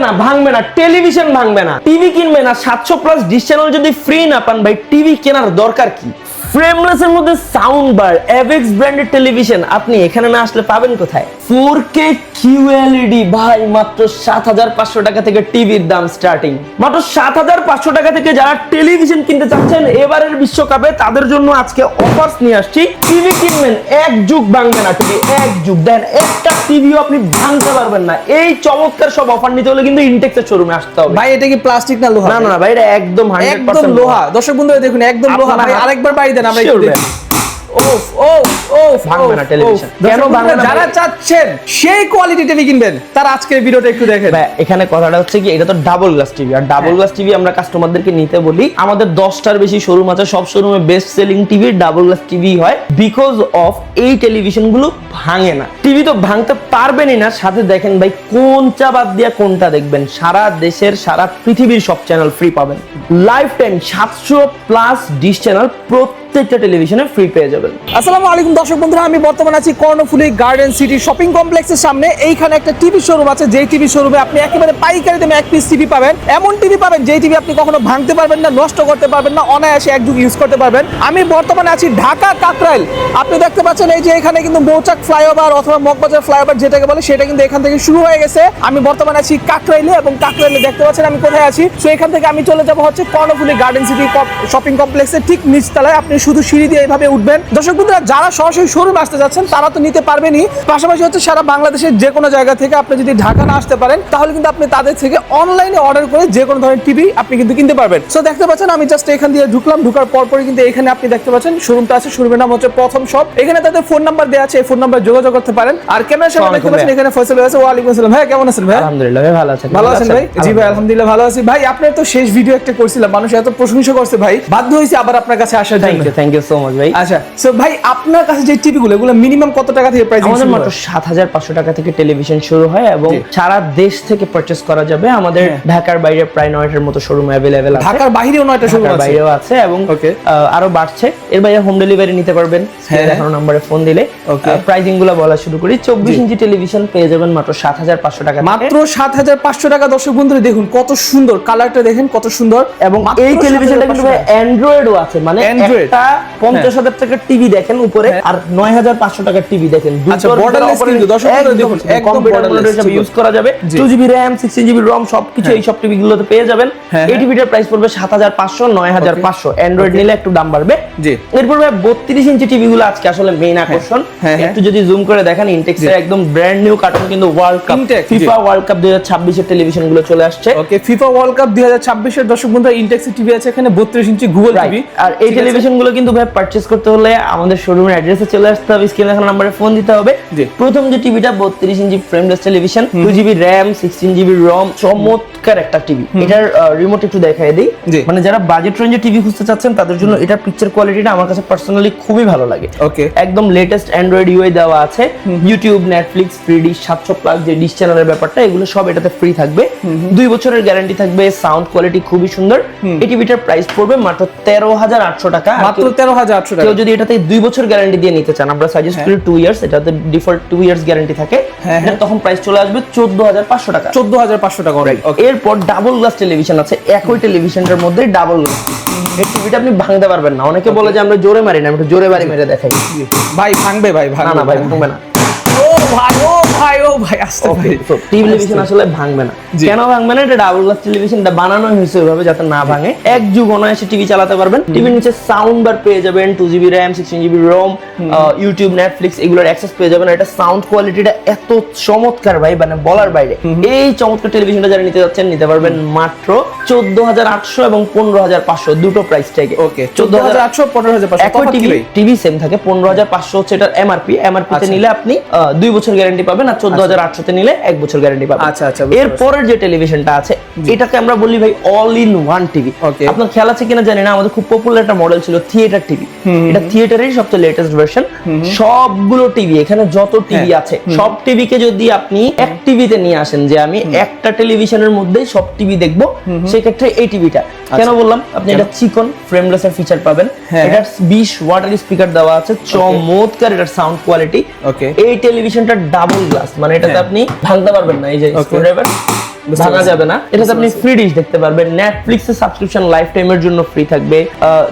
ভাঙবে না, টেলিভিশন ভাঙবে না, টিভি কিনবে না, 700+ ডিশ চ্যানেল যদি ফ্রি না পান ভাই টিভি কেনার দরকার কি? ফ্রেমলেস এর মধ্যে সাউন্ড বার, এভেক্স ব্র্যান্ডের টেলিভিশন আপনি এখানে না আসলে পাবেন কোথায়? 4K QLED ভাই মাত্র 7500 টাকা থেকে টিভির দাম স্টার্টিং। মাত্র 7500 টাকা থেকে যারা টেলিভিশন কিনতে চাচ্ছেন এবারের বিশ্বকাপে তাদের জন্য আজকে অফারস নিয়ে আসছি। টিভি কিনবেন, এক যুগ ভাঙবে না টিভি, এক যুগ দেন, একটা টিভিও আপনি ভাঙতে পারবেন না। এই চমৎকার সব অফার নিতে হলে কিন্তু ইনটেক্সের শোরুমে আসতে হবে। ভাই এটা কি প্লাস্টিক না লোহা? না না ভাই এটা একদম 100% লোহা। দর্শক বন্ধুরা দেখুন একদম লোহা। ভাই আরেকবার বাড়ি দেন আমরা একটু দেখি। ভাঙবে না টেলিভিশন। কেন ভাঙবে না? যারা চাচ্ছেন সেই কোয়ালিটি টিভি কিনবেন তারা আজকের ভিডিওটা একটু দেখেন। ভাই এখানে কথাটা হচ্ছে কি এটা তো ডাবল গ্লাস টিভি, আর ডাবল গ্লাস টিভি আমরা কাস্টমারদেরকে নিতে বলি। আমাদের 10টার বেশি শোরুম আছে, সব শোরুমে best selling TV double glass TV হয় বিকজ অফ এই টেলিভিশন গুলো ভাঙে না। টিভি তো ভাঙতে পারবেনই না, সাথে দেখেন ভাই কোনটা বাদ দিয়ে কোনটা দেখবেন। সারা দেশের সারা পৃথিবীর সব চ্যানেল ফ্রি পাবেন। লাইফ টাইম 700+ ডিশ চ্যানেল প্রত্যেকটা টেলিভিশনে ফ্রি পেয়ে যাবেন। আসসালামু আলাইকুম দর্শক বন্ধুরা, আমি বর্তমানে আছি কর্ণফুলী গার্ডেন সিটি শপিং কমপ্লেক্সের সামনে। এইখানে একটা টিভি শোরুম আছে, যেই টিভি শোরুমে আপনি একেবারে পাইকারি দামে এক পিস টিভি পাবেন। এমন টিভি পাবেন যেই টিভি আপনি কখনো ভাঙতে পারবেন না, নষ্ট করতে পারবেন না, অনায়াসে এক যুগ ইউজ করতে পারবেন। আমি বর্তমানে আছি ঢাকা কাকরাইল। আপনি দেখতে পাচ্ছেন এই যে এখানে কিন্তু মৌচাক ফ্লাইওভার অথবা মগবাজার ফ্লাইওভার যেটাকে বলে সেটা কিন্তু এখান থেকে শুরু হয়ে গেছে। আমি বর্তমানে আছি কাকরাইলে, এবং কাকরাইলে দেখতে পাচ্ছেন আমি কোথায় আছি। সো এখান থেকে আমি চলে যাবো হচ্ছে কর্ণফুলী গার্ডেন সিটি শপিং কমপ্লেক্সের ঠিক নিচতলায়। আপনি শুধু সিঁড়ি দিয়ে এইভাবে উঠবেন। দর্শক বন্ধুরা যারা সরাসরি শোরুমে আসতে যাচ্ছেন তারা তো নিতে পারবেনই, পাশাপাশি হচ্ছে সারা বাংলাদেশের যে কোনো জায়গা থেকে আপনি যদি ঢাকা না আসতে পারেন তাহলে কিন্তু আপনি তাদের থেকে অনলাইনে অর্ডার করে যে কোনো ধরনের টিভি আপনি কিন্তু কিনতে পারবেন। সো দেখতে পাচ্ছেন আমি জাস্ট এখান দিয়ে ঢুকলাম, ঢুকার পরপরই কিন্তু এখানে আপনি দেখতে পাচ্ছেন শোরুমটা আছে। শোরুমের নাম হচ্ছে প্রথম শপ। এখানে তাদের ফোন নাম্বার দেওয়া আছে, এই ফোন নাম্বার যোগাযোগ করতে পারেন। আর ক্যামেরার সামনে দেখতে পাচ্ছেন এখানে ফয়সাল ভাই আছে। ওয়ালাইকুম আসসালাম ভাই, কেমন আছেন ভাই? আলহামদুলিল্লাহ ভাই, ভালো আছেন? ভালো আছেন ভাই? জি ভাই আলহামদুলিল্লাহ ভালো আছি। ভাই আপনার তো শেষ ভিডিও একটা করছিলাম, মানুষ এত প্রশংসা করছে ভাই, বাধ্য হয়েছে আবার আপনার কাছে আসার জন্য। থ্যাংক ইউ সো মাচ ভাই। আচ্ছা সো ভাই আপনার কাছে যে টিভিগুলো এগুলো মিনিমাম কত টাকা থেকে প্রাইস? আমাদের মাত্র 7500 টাকা থেকে টেলিভিশন শুরু হয় এবং সারা দেশ থেকে পারচেজ করা যাবে। আমাদের ঢাকার বাইরে প্রায় 9টার মতো শোরুম अवेलेबल আছে। ঢাকার বাইরেও 9টা শোরুম আছে? বাইরেও আছে এবং আরো বাড়ছে। এর বাইরে হোম ডেলিভারি নিতে পারবেন। দেখানো নম্বরে ফোন দিলে প্রাইসিং গুলো বলা শুরু করি। 24 ইঞ্চি টেলিভিশন পেয়ে যাবেন মাত্র 7500 টাকা। মাত্র 7500 টাকা। দর্শক বন্ধুরা দেখুন কত সুন্দর কালারটা, দেখেন কত সুন্দর। এবং এই টেলিভিশনটা কিন্তু অ্যান্ড্রয়েডও আছে, মানে একটা 50000 টাকার টিভি দেখেন উপরে আর 9500 টাকার টিভি দেখেন। আচ্ছা বর্ডারলেস কিন্তু দর্শক বন্ধুরা দেখুন একদম বর্ডারলেস ইউজ করা যাবে। 2GB RAM 16GB ROM সবকিছু এই সব টিভি গুলোতে পেয়ে যাবেন। এই টিভিটার প্রাইস পড়বে 7500 9500। অ্যান্ড্রয়েড নিলে একটু দাম বাড়বে। জি এরপর 32 ইঞ্চি টিভি গুলো আজকে আসলে মেইন আকর্ষণ। একটু যদি জুম করে দেখেন ইনটেক্সের একদম ব্র্যান্ড নিউ কার্টুন কিন্তু world cup FIFA world cup 2026 এর টেলিভিশন গুলো চলে আসছে। ওকে ফিফা ওয়ার্ল্ড কাপ 2026 এর দর্শক বন্ধুরা ইনটেক্সের টিভি আছে এখানে 32 ইঞ্চি গুগল টিভি। আর এই টেলিভিশন গুলো কিন্তু ভাই পারচেজ করতে হলে আমাদের শোরুমের অ্যাড্রেসে চলে আসতে হবে, স্ক্রিনে দেখানো নম্বরে ফোন দিতে হবে। প্রথম যে টিভিটা 32 inch frameless television, 2GB RAM 16GB ROM, চমৎকার একটা টিভি। এটার রিমোট একটু দেখাই দেই, মানে যারা বাজেট রেঞ্জে টিভি খুঁজতে চাচ্ছেন তাদের জন্য এটার পিকচার কোয়ালিটিটা আমার কাছে পার্সোনালি খুবই ভালো লাগে। ওকে একদম লেটেস্ট অ্যান্ড্রয়েড ইউআই দেওয়া আছে। ইউটিউব, নেটফ্লিক্স, ফ্রি ডিশ, 700+ যে ডিশ চ্যানেলের ব্যাপারটা এগুলো সব এটাতে ফ্রি থাকবে। 2 বছরের গ্যারান্টি থাকবে। সাউন্ড কোয়ালিটি খুবই সুন্দর। এই টিভিটার প্রাইস পড়বে মাত্র 13800 টাকা। মাত্র 13800 টাকা। কেউ যদি এটাতে 2 বছর গ্যারান্টি দিয়ে নিতে চান আমরা সাজেস্ট করি 2 ইয়ার্স, এটাতে ডিফল্ট 2 ইয়ার্স গ্যারান্টি থাকে। তখন প্রাইস চলে আসবে 14500 টাকা। 14500 টাকা। এরপর ডাবল গ্লাস টেলিভিশন আছে, একই টেলিভিশনের মধ্যে ডাবল গ্লাস। এই টিভিটা আপনি ভাঙতে পারবেন না। অনেকে বলে যে আমরা জোরে মারি না, আমরা জোরে বাড়ি মেরে দেখাই। ভাই ভাঙবে ভাই, ভাঙবে না ভাই ভাঙবে না। টেলিভিশন আসলে ভাঙবে না। কেন ভাঙবে না? এটা ডাবল গ্লাস টেলিভিশন, এটা বানানো হয়েছে ওইভাবে যাতে না ভাঙে। এক যুগ অনায়াসে টিভি চালাতে পারবেন। টিভির নিচে সাউন্ড বার পেয়ে যাবেন, 2GB RAM 16GB ROM, YouTube, Netflix এগুলোর অ্যাক্সেস পেয়ে যাবেন। এটা সাউন্ড কোয়ালিটিটা এত চমৎকার ভাই, মানে বলার বাইরে। এই চমৎকার টেলিভিশনটা যারা নিতে যাচ্ছেন নিতে পারবেন মাত্র 14800 এবং 15500 দুটো প্রাইস ট্যাগে। ওকে 14800 15500 একই টিভি সেম থাকে। 15500 হচ্ছে এটার এমআরপি তে নিলে আপনি 2 বছর গ্যারান্টি পাবেন, আর 14800 তে নিলে 1 বছর গ্যারান্টি পাবেন। আচ্ছা আচ্ছা। এর পরের যে টেলিভিশনটা আছে এটাকে আমরা বলি ভাই অল ইন ওয়ান টিভি। আপনার খেয়াল আছে কিনা জানি না, আমাদের খুব পপুলার একটা মডেল ছিল থিয়েটার টিভি। এটা থিয়েটারের সবচেয়ে লেটেস্ট ভার্সন। সবগুলো টিভি এখানে যত টিভি আছে সব টিভিকে যদি আপনি এক টিভিতে নিয়ে আসেন যে আমি একটা টেলিভিশনের মধ্যে সব টিভি দেখবো, সেই ক্ষেত্রে এই টিভিটা কেন বললাম, আপনি এটা চিকন ফ্রেমলেস এর ফিচার পাবেন। এটার 20 ওয়াটের স্পিকার দেওয়া আছে, চমৎকার এটার সাউন্ড কোয়ালিটি। এই টেলিভিশনটা ডাবল গ্লাস, মানে এটাতে আপনি ভাঙতে পারবেন না। এই যে স্ক্রুড্রাইভার ভাঙা যাবে না। এটাতে আপনি ফ্রি ডিশ দেখতে পারবেন, নেটফ্লিক্স এর সাবস্ক্রিপশন লাইফ টাইমের জন্য ফ্রি থাকবে,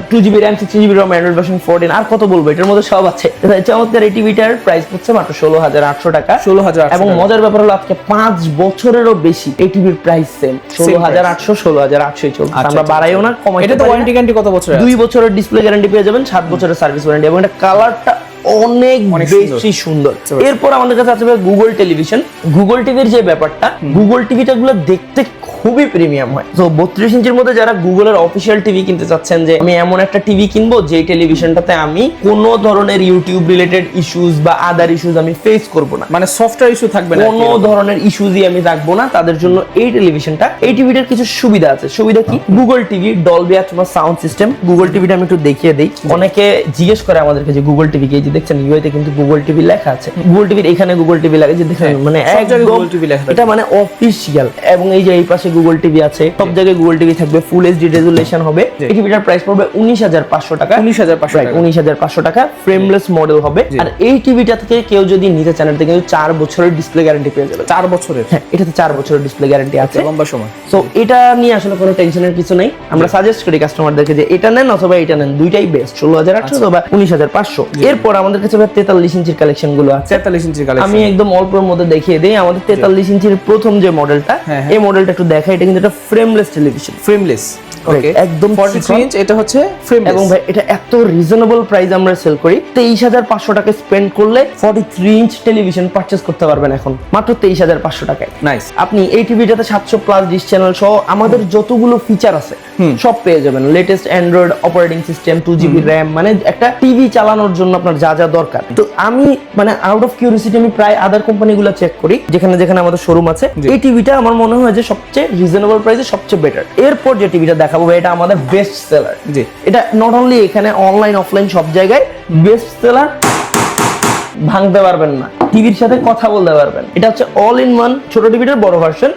2GB RAM 16GB ROM Android version 14, আর কত বলবো, এটার মধ্যে সব আছে। চমৎকার এই টিভিটার প্রাইস হচ্ছে মাত্র 16,800 টাকা। 16,800 এবং মজার ব্যাপার হলো আজকে 5 বছরেরও বেশি এই টিভির প্রাইস সেম 16,800 16,800 চলছে। আমরা বাড়াইও না কমাইও। এটা তো ওয়ারেন্টি গ্যারান্টি কত বছর? 2 বছরের ডিসপ্লে গ্যারান্টি পেয়ে যাবেন, 7 বছরের সার্ভিস ওয়ারেন্টি, এবং এটা কালারটা অনেক বেশি সুন্দর। এরপর আমাদের কাছে আছে গুগল টেলিভিশন। গুগল টিভির যে ব্যাপারটা, গুগল টিভিটা গুলো দেখতে খুবই প্রিমিয়াম হয়। তো 32 ইঞ্চির মধ্যে যারা গুগলের অফিসিয়াল টিভি কিনতে চাচ্ছেন, যে আমি এমন একটা টিভি কিনবো যে টেলিভিশনটাতে আমি কোনো ধরনের ইউটিউব রিলেটেড ইস্যুস বা আদার ইস্যুস আমি ফেস করব না, মানে সফটওয়্যার ইস্যু থাকবে না, কোনো ধরনের ইস্যুসই আমি রাখবো না, তাদের জন্য এই টেলিভিশনটা। এই টিভিটার কিছু সুবিধা আছে। সুবিধা কি? Google TV, Dolby atoms sound system. Google টিভিটা আমি একটু দেখিয়ে দেই। অনেকে জিজ্ঞেস করে আমাদেরকে যে গুগল টিভি কি, এই যে দেখছেন ইউআইতে কিন্তু গুগল টিভি লেখা আছে। গুগল টিভির এখানে গুগল টিভি লেখা আছে, দেখেন মানে একদম গুগল টিভি লেখা, এটা মানে অফিশিয়াল। এবং এই যে এই পাশে গুগল টিভি আছে, সব জায়গায় গুগল টিভি থাকবে, ফুল এইচডি রেজোলিউশন হবে। এই টিভিটার প্রাইস পড়বে 19,500 টাকা। 19,500 টাকা, ফ্রেমলেস মডেল হবে। আর এই টিভিটা থেকে কেউ যদি নিতে চান, এটাতে কিন্তু 4 বছরের ডিসপ্লে গ্যারান্টি পেয়ে যাবে। 4 বছরের? হ্যাঁ, এটাতে 4 বছরের ডিসপ্লে গ্যারান্টি আছে, লম্বা সময়। সো এটা নিয়ে আসলে কোনো টেনশনের কিছু নেই। আমরা সাজেস্ট করি কাস্টমারদেরকে যে এটা নেন অথবা এটা নেন, দুইটাই বেস্ট, 16,800 অথবা 19,500। এরপর আমাদের কাছে 43 ইঞ্চির কালেকশন গুলো আছে। 43 ইঞ্চির কালেকশন আমি একদম অল্পের মধ্যে দেখিয়ে দেই। আমাদের 43 ইঞ্চির প্রথম যে মডেলটা, এই মডেলটা একটু দেখাই। এটা কিন্তু একটা ফ্রেমলেস টেলিভিশন। ফ্রেমলেস, ওকে, একদম 43 ইঞ্চ। এটা হচ্ছে ফ্রেমলেস। এবং ভাই এটা এত রিজনেবল প্রাইস আমরা সেল করি। 23,500 টাকা স্পেন্ড করলে 43 ইঞ্চ টেলিভিশন পারচেজ করতে পারবেন এখন মাত্র 23,500 টাকায়। নাইস। আপনি এই টিভিটাতে 700 প্লাস ডিশ চ্যানেল সহ আমাদের যতগুলো ফিচার আছে সব পেয়ে যাবেন। Latest Android operating system, 2GB RAM, মানে একটা টিভি চালানোর জন্য আপনার যা যা দরকার। তো আমি মানে আউট অফ কিউরিওসিটি আমি প্রায় আদার কোম্পানিগুলো চেক করি যেখানে যেখানে আমাদের শোরুম আছে। এই টিভিটা আমার মনে হয় যে সবচেয়ে রিজনেবল প্রাইসে সবচেয়ে বেটার। এরপর যে টিভিটা দেখাবো এটা আমাদের বেস্ট সেলার। জি, এটা নট অনলি এখানে, অনলাইন অফলাইন সব জায়গায় বেস্ট সেলার। ভাঙতে পারবেন না, টিভির সাথে কথা বলতে পারবেন। এটা হচ্ছে অল ইন ওয়ান ছোট টিভিটার বড় ভার্সন।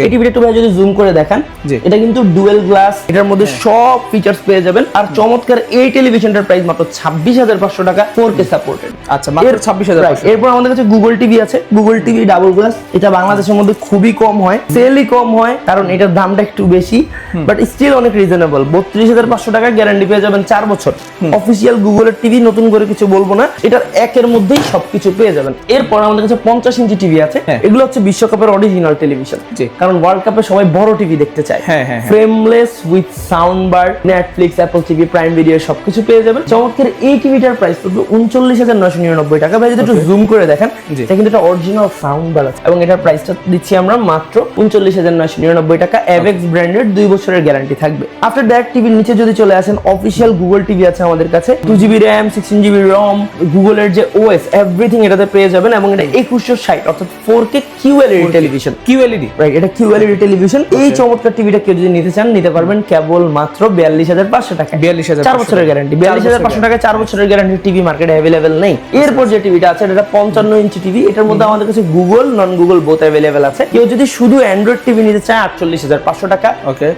এই টিভিটা একটু ভাই যদি জুম করে দেখান, এটা কিন্তু ডুয়েল গ্লাস, এটার মধ্যে সব ফিচারস পেয়ে যাবেন। আর চমৎকার এই টেলিভিশনটার প্রাইস মাত্র 26,500 টাকা, 4K সাপোর্টেড। আচ্ছা, মাত্র 26,500। এরপর আমাদের কাছে গুগল টিভি আছে। গুগল টিভি ডাবল গ্লাস, এটা বাংলাদেশের মধ্যে খুবই কম হয়, সেলই কম হয়, কারণ এটার দামটা একটু বেশি, বাট স্টিল অনেক রিজনেবল। 32,500 টাকা, গ্যারান্টি পেয়ে যাবেন 4 বছর। অফিসিয়াল গুগলের টিভি, নতুন করে কিছু বলবো না, এটার একের মধ্যেই সবকিছু পেয়ে যাবেন। এরপর আমাদের কাছে 50 ইঞ্চি টিভি আছে। এগুলো হচ্ছে বিশ্বকাপের অরিজিনাল টেলিভিশন, কারণ ওয়ার্ল্ড কাপে সবাই বড় টিভি দেখতে চায়। Frameless with sound bar, Netflix, Apple TV, prime video সবকিছু পেয়ে যাবেন। চমৎকার এই টিভিটার প্রাইস পড়বে 39,999 টাকা। ভাই যদি একটু জুম করে দেখেন, এটা কিন্তু একটা অরিজিনাল সাউন্ড বার আছে, এবং এটার প্রাইসটা দিচ্ছি আমরা মাত্র 39,999 টাকা। এভেক্স ব্র্যান্ডেড, 2 বছরের গ্যারান্টি থাকবে। আফটার দ্যাট টিভির নিচে যদি চলে আসেন, অফিসিয়াল গুগল টিভি আছে আমাদের কাছে, 2GB RAM 16GB ROM, গুগলের যে OS এভরিথিং এটাতে পেয়ে যাবেন। এবং এটা 2160 অর্থাৎ 4K QLED television. QLED, right, এটা QLED টেলিভিশন। এই চমৎকার টিভিটা কেউ যদি নিতে চান, নিতে পারবেন কেবল মাত্র 42,500 টাকা। 42,500, 4 বছরের গ্যারান্টি। 42,500 টাকা 4 বছরের গ্যারান্টি টিভি মার্কেটে अवेलेबल নেই। এরপর যে টিভিটা আছে, এটা 55 ইঞ্চি টিভি। এটার মধ্যে আমাদের কাছে গুগল, নন গুগল বোথ अवेलेबल আছে। কেউ যদি শুধু অ্যান্ড্রয়েড টিভি নিতে চায় 48,500 টাকা।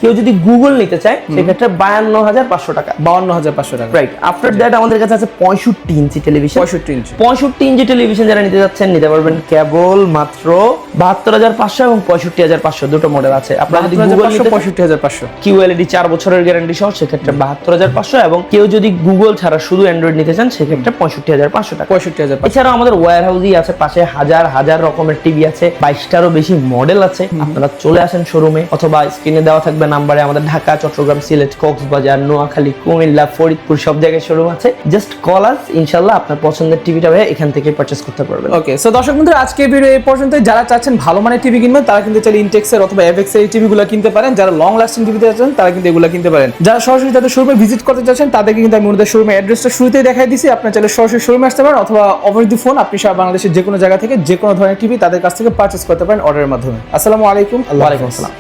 কেউ যদি গুগল নিতে চায় সেক্ষেত্রে 52,500 টাকা। 52,500 টাকা, রাইট। আফটার দ্যাট আমাদের কাছে আছে 65 ইঞ্চি টেলিভিশন। 65 ইঞ্চি টেলিভিশন যারা নিতে যাচ্ছেন, নিতে পারবেন কেবল মাত্র 72,500 এবং 65,500 দুটো মডেল আছে। আপনারা যদি গুগল নিতে 65,500 QLED 4 বছরের গ্যারান্টি সহ, সেক্ষেত্রে 72,500। এবং কেউ যদি গুগল ছাড়া শুধু অ্যান্ড্রয়েড নিতে চান, সেক্ষেত্রে 65,500 টাকা। 65,500। এছাড়াও আমাদের ওয়্যার হাউসই আছে, পাশে হাজার হাজার রকমের টিভি আছে, 22টারও বেশি মডেল আছে। আপনারা চলে আসেন শোরুমে, অথবা স্ক্রিনে দেওয়া থাকবে নাম্বারে। আমাদের ঢাকা, চট্টগ্রাম, সিলেট, কক্সবাজার, নোয়াখালী, কুমিল্লা, ফরিদপুর সব জায়গায় শোরুম আছে। জাস্ট কল আস, ইনশাআল্লাহ আপনার পছন্দের টিভিটা এখান থেকে পারচেজ করতে পারবেন। ওকে, সো দর্শক বন্ধুরা, আজকে ভিডিও এই পর্যন্ত। যারা চাচ্ছেন ভালো মানের টিভি কিনবেন, তারা কিন্তু চাইলে ইনটেক্সের অথবা এভেক্সের এই টিভিগুলো কিনতে পারেন। যারা লং লাস্টিং টিভি চাচ্ছেন, তারা কিন্তু এগুলো কিনতে পারেন। যারা সরাসরি তাদের শোরুমে ভিজিট করতে চাচ্ছেন, তাদেরকে কিন্তু আমি ওদের শোরুমের অ্যাড্রেসটা শুরুতেই দেখাই দিয়েছি। আপনারা চাইলে সরাসরি শোরুমে আসতে পারেন, অথবা ওভার দি ফোন আপনি সারা বাংলাদেশের যে কোনো জায়গা থেকে যে কোনো ধরনের টিভি তাদের কাছ থেকে পারচেজ করতে পারেন অর্ডারের মাধ্যমে। আসসালামু আলাইকুম। ওয়া আলাইকুম আসসালাম।